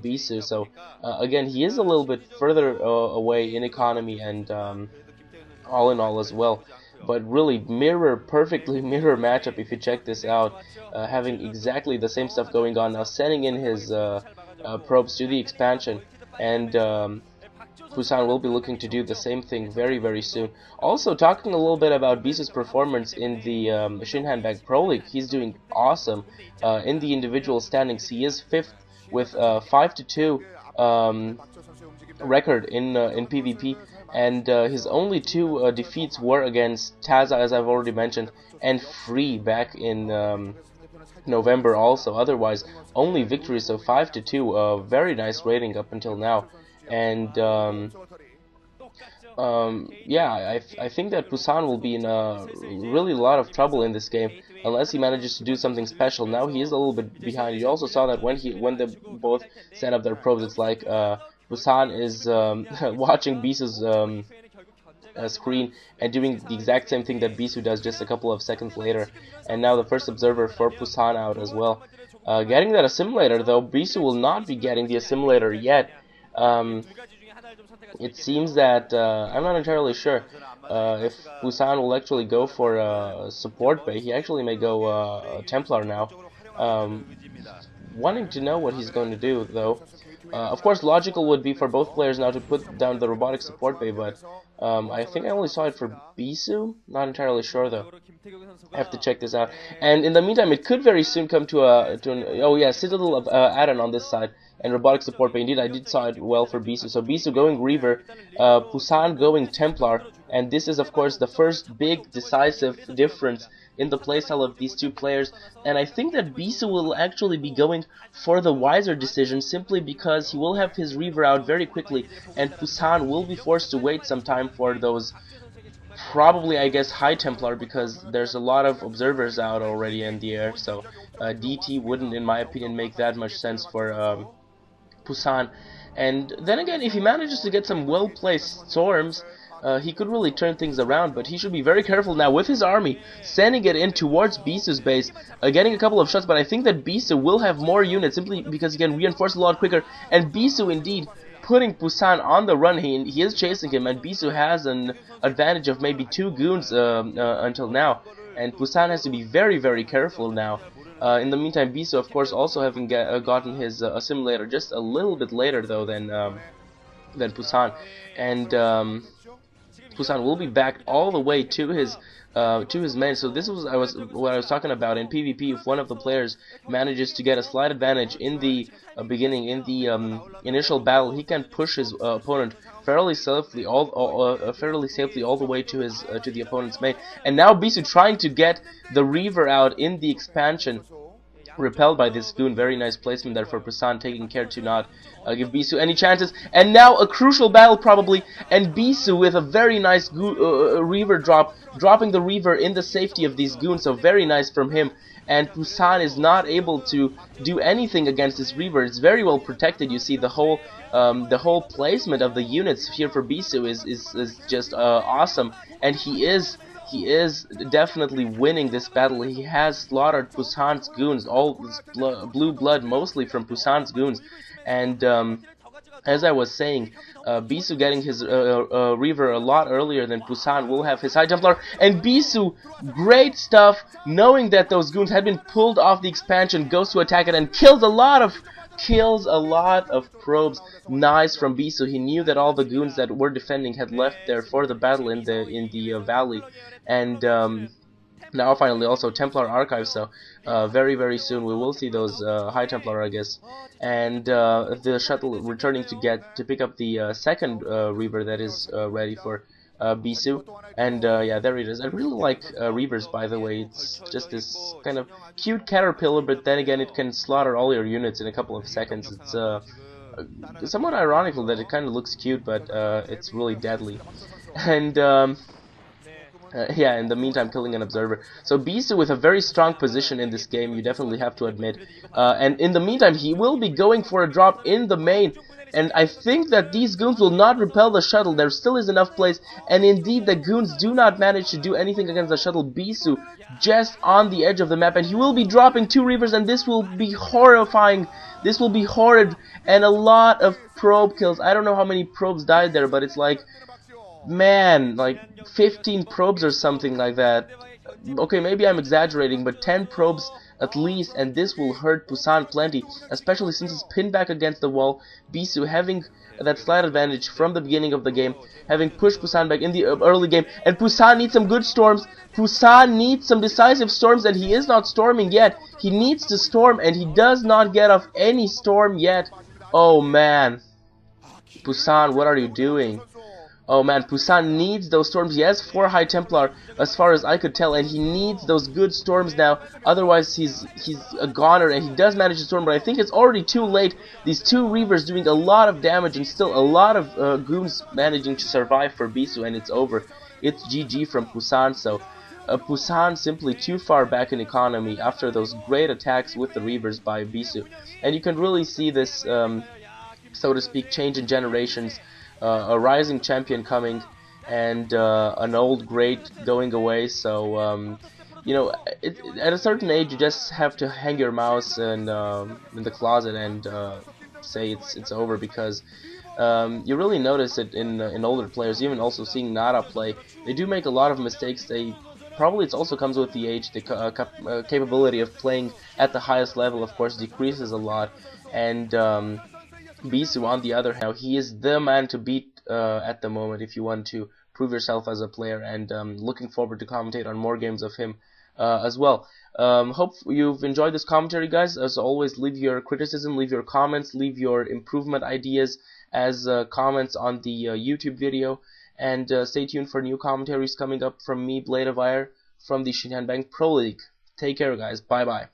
Bisu. So again, he is a little bit further away in economy and all in all as well. But really, perfectly mirror matchup if you check this out, having exactly the same stuff going on now, sending in his probes to the expansion, and Pusan will be looking to do the same thing very, very soon. Also, talking a little bit about Bisu's performance in the Machine Handbag Pro League, he's doing awesome. In the individual standings, he is 5th with 5-2 record in PvP, and his only two defeats were against Taza, as I've already mentioned, and Free back in November also. Otherwise, only victories, so 5-2, very nice rating up until now. And yeah, I think that Pusan will be in a really lot of trouble in this game unless he manages to do something special. Now he is a little bit behind. You also saw that when they both set up their probes, it's like Pusan is watching Bisu's screen and doing the exact same thing that Bisu does just a couple of seconds later. And now the first observer for Pusan out as well. Getting that assimilator though, Bisu will not be getting the assimilator yet. It seems that I'm not entirely sure if Pusan will actually go for support bay. He actually may go Templar now. Wanting to know what he's going to do though. Of course, logical would be for both players now to put down the robotic support bay, but I think I only saw it for Bisu. Not entirely sure though. I have to check this out. And in the meantime, it could very soon come to oh yeah, Citadel add-on on this side and robotic support bay. Indeed, I did saw it well for Bisu. So Bisu going Reaver, Pusan going Templar, and this is of course the first big decisive difference in the playstyle of these two players, and I think that Bisu will actually be going for the wiser decision simply because he will have his Reaver out very quickly, and Pusan will be forced to wait some time for those, probably I guess High Templar, because there's a lot of observers out already in the air, so DT wouldn't in my opinion make that much sense for Pusan. And then again, if he manages to get some well-placed storms, he could really turn things around, but he should be very careful now with his army, sending it in towards Bisu's base, getting a couple of shots, but I think that Bisu will have more units simply because he can reinforce a lot quicker, and Bisu indeed putting Pusan on the run. He is chasing him, and Bisu has an advantage of maybe 2 goons until now, and Pusan has to be very, very careful now. In the meantime, Bisu, of course, also having gotten his assimilator just a little bit later though than Pusan, and Pusan will be backed all the way to his men. So this was what I was talking about in PvP. If one of the players manages to get a slight advantage in the beginning, in the initial battle, he can push his opponent fairly safely all the way to his to the opponent's main. And now Bisu trying to get the Reaver out in the expansion, repelled by this goon. Very nice placement there for Pusan, taking care to not give Bisu any chances. And now a crucial battle probably, and Bisu with a very nice Reaver dropping the Reaver in the safety of these goons, so very nice from him. And Pusan is not able to do anything against this Reaver. It's very well protected. You see the whole placement of the units here for Bisu is just awesome, and he is definitely winning this battle. He has slaughtered Pusan's goons, all this blue blood mostly from Pusan's goons, and as I was saying, Bisu getting his Reaver a lot earlier than Pusan will have his High Templar, and Bisu, great stuff, knowing that those goons had been pulled off the expansion, goes to attack it and kills a lot of probes. Nice from Bisu. He knew that all the goons that were defending had left there for the battle in the valley, and now finally also Templar archives. So very, very soon we will see those High Templar, I guess, and the shuttle returning to pick up the second Reaver that is ready for Bisu, and yeah, there it is. I really like Reavers, by the way. It's just this kind of cute caterpillar, but then again it can slaughter all your units in a couple of seconds. It's somewhat ironical that it kind of looks cute, but it's really deadly. And Yeah, in the meantime, killing an observer. So Bisu with a very strong position in this game, you definitely have to admit. And in the meantime, he will be going for a drop in the main. And I think that these goons will not repel the shuttle. There still is enough place. And indeed, the goons do not manage to do anything against the shuttle. Bisu just on the edge of the map. And he will be dropping 2 Reavers. And this will be horrifying. This will be horrid. And a lot of probe kills. I don't know how many probes died there, but it's like, man, like 15 probes or something like that. Okay, maybe I'm exaggerating, but 10 probes at least, and this will hurt Pusan plenty, especially since it's pinned back against the wall. Bisu having that slight advantage from the beginning of the game, having pushed Pusan back in the early game, and Pusan needs some good storms. Pusan needs some decisive storms, and he is not storming yet. He needs to storm, and he does not get off any storm yet. Oh man, Pusan, what are you doing? Oh man, Pusan needs those storms. He has 4 High Templar as far as I could tell, and he needs those good storms now. Otherwise, he's a goner, and he does manage to storm, but I think it's already too late. These 2 Reavers doing a lot of damage, and still a lot of goons managing to survive for Bisu, and it's over. It's GG from Pusan, so Pusan simply too far back in economy after those great attacks with the Reavers by Bisu. And you can really see this, so to speak, change in generations. A rising champion coming, and an old great going away. So you know, at a certain age, you just have to hang your mouse in the closet and say it's over, because you really notice it in older players. Even also seeing Nara play, they do make a lot of mistakes. They probably, it also comes with the age. The capability of playing at the highest level, of course, decreases a lot, and Bisu, on the other hand, he is the man to beat at the moment if you want to prove yourself as a player, and looking forward to commentate on more games of him as well. Hope you've enjoyed this commentary, guys. As always, leave your criticism, leave your comments, leave your improvement ideas as comments on the YouTube video, and stay tuned for new commentaries coming up from me, Blade of Ire, from the Shinhan Bank Pro League. Take care, guys. Bye-bye.